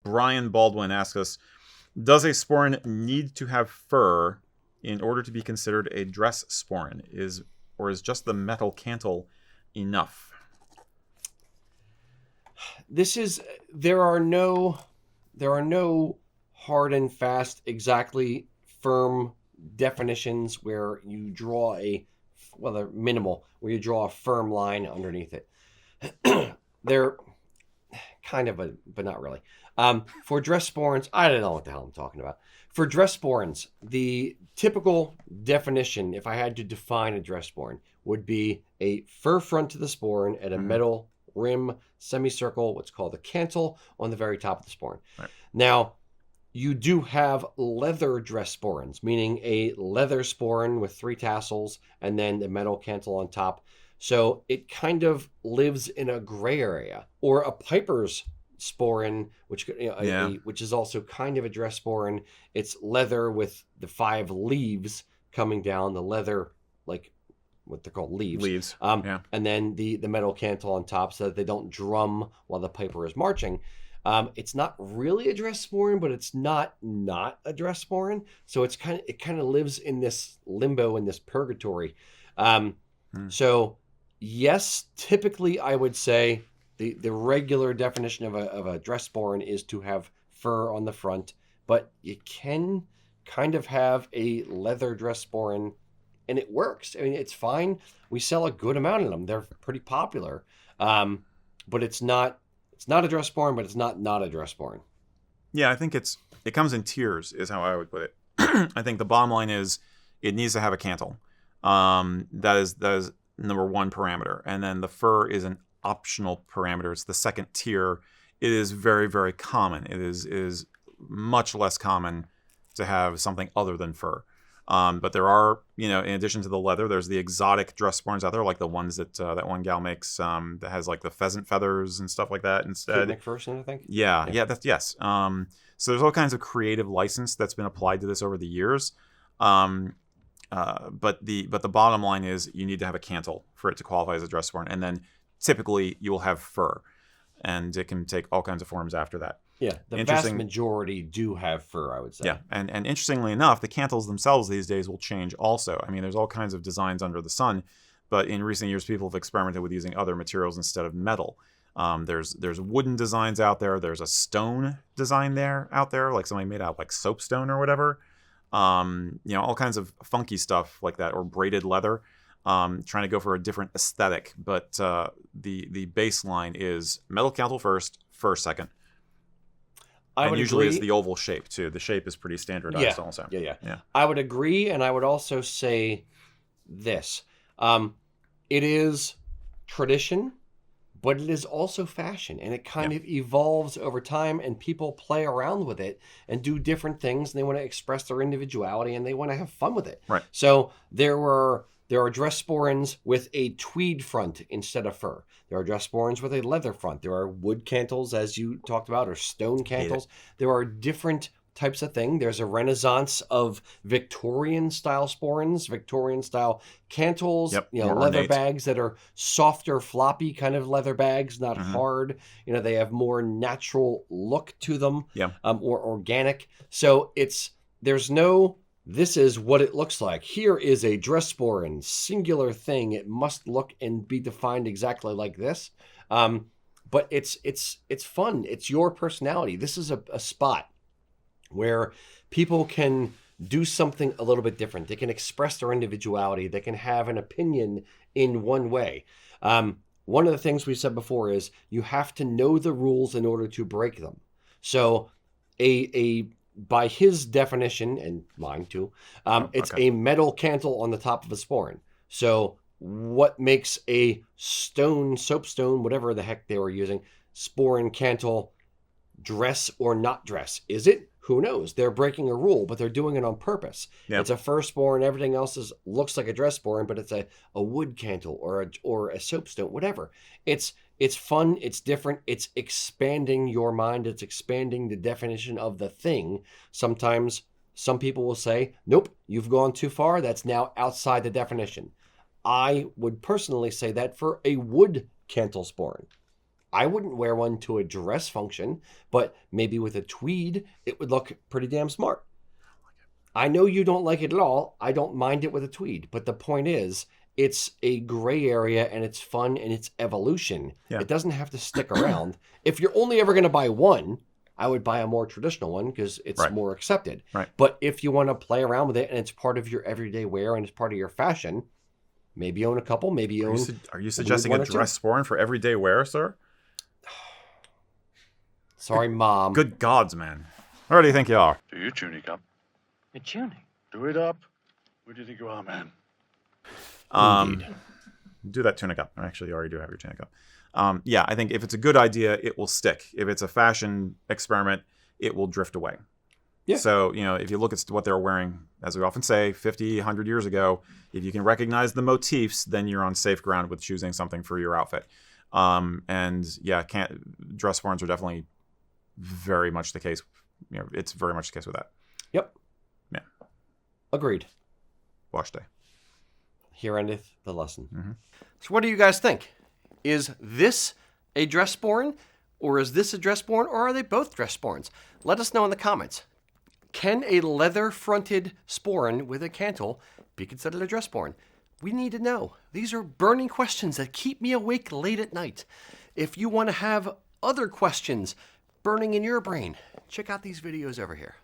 Brian Baldwin asks us, does a sporin need to have fur in order to be considered a dress sporin? Or is just the metal cantle enough? There are no hard and fast, exactly firm definitions where you draw they're minimal, where you draw a firm line underneath it. They're kind of but not really. For dress sporins, I don't know what the hell I'm talking about. For dress sporins, the typical definition, if I had to define a dress sporin, would be a fur front to the sporin at a metal rim semicircle, what's called a cantle, on the very top of the sporin. Right. Now, you do have leather dress sporins, meaning a leather sporin with 3 tassels and then the metal cantle on top. So it kind of lives in a gray area. Or a piper's sporin, which which is also kind of a dress sporin. It's leather with the 5 leaves coming down, the leather, like what they're called, leaves. And then the metal cantle on top so that they don't drum while the piper is marching. It's not really a dress sporin, but it's not a dress sporin. So it kind of lives in this limbo, in this purgatory. So yes, typically I would say the regular definition of a dress sporin is to have fur on the front, but you can kind of have a leather dress sporin and it works. I mean, it's fine. We sell a good amount of them. They're pretty popular. But it's not a dress sporin, but it's not a dress sporin. Yeah, I think it comes in tiers is how I would put it. I think the bottom line is it needs to have a cantle. That is number one parameter. And then the fur is an optional parameter. It's the second tier. It is very, very common. It is much less common to have something other than fur. But there are, in addition to the leather, there's the exotic dress sporins out there, like the ones that that one gal makes that has like the pheasant feathers and stuff like that instead. Kate McPherson, I think. Yeah, yes. So there's all kinds of creative license that's been applied to this over the years. But the bottom line is you need to have a cantle for it to qualify as a dress sporin, and then typically you will have fur, and it can take all kinds of forms after that. Yeah, the vast majority do have fur, I would say. Yeah, and interestingly enough, the cantles themselves these days will change also. I mean, there's all kinds of designs under the sun, but in recent years, people have experimented with using other materials instead of metal. There's wooden designs out there. There's a stone design out there, like somebody made out like soapstone or whatever. All kinds of funky stuff like that, or braided leather. Trying to go for a different aesthetic, but the baseline is metal cantle first, fur second. And usually it's the oval shape too. The shape is pretty standardized also. Yeah. I would agree, and I would also say this. It is tradition, but it is also fashion, and it kind of evolves over time, and people play around with it and do different things, and they want to express their individuality, and they want to have fun with it. Right. So there are dress sporins with a tweed front instead of fur. There are dress sporins with a leather front. There are wood cantles, as you talked about, or stone cantles. There are different types of thing. There's a renaissance of Victorian-style sporins, Victorian-style cantles, leather bags that are softer, floppy kind of leather bags, not hard. They have more natural look to them, or organic. So there's no... This is what it looks like. Here is a dress sporin, singular thing. It must look and be defined exactly like this. But it's fun. It's your personality. This is a spot where people can do something a little bit different. They can express their individuality. They can have an opinion in one way. One of the things we said before is you have to know the rules in order to break them. So by his definition, and mine too, it's a metal cantle on the top of a sporin. So what makes a soapstone, whatever the heck they were using, sporin cantle dress or not dress? Is it? Who knows? They're breaking a rule, but they're doing it on purpose. Yep. It's a fur sporin. Everything else looks like a dress sporin, but it's a wood cantle or a soapstone, whatever. It's fun. It's different. It's expanding your mind. It's expanding the definition of the thing. Sometimes some people will say, nope, you've gone too far. That's now outside the definition. I would personally say that for a wood cantle sporin. I wouldn't wear one to a dress function, but maybe with a tweed, it would look pretty damn smart. I know you don't like it at all. I don't mind it with a tweed. But the point is, it's a gray area and it's fun and it's evolution. Yeah. It doesn't have to stick around. If you're only ever going to buy one, I would buy a more traditional one because it's Right. more accepted. Right. But if you want to play around with it and it's part of your everyday wear and it's part of your fashion, maybe own a couple, maybe own... Are you suggesting one a or two. dress sporran for everyday wear, sir? Sorry, Mom. Good gods, man. Where do you think you are? Do your tunic up. A tunic? Do it up. Where do you think you are, man? Indeed. Do that tunic up. Actually, you already do have your tunic up. Yeah, I think if it's a good idea, it will stick. If it's a fashion experiment, it will drift away. Yeah. So, if you look at what they were wearing, as we often say, 50, 100 years ago, if you can recognize the motifs, then you're on safe ground with choosing something for your outfit. And yeah, dress forms are definitely very much the case. It's very much the case with that. Yep. Yeah. Agreed. Wash day. Here endeth the lesson. Mm-hmm. So what do you guys think? Is this a dress sporran, or is this a dress sporran, or are they both dress sporrans? Let us know in the comments. Can a leather-fronted sporran with a cantle be considered a dress sporran? We need to know. These are burning questions that keep me awake late at night. If you want to have other questions burning in your brain, check out these videos over here.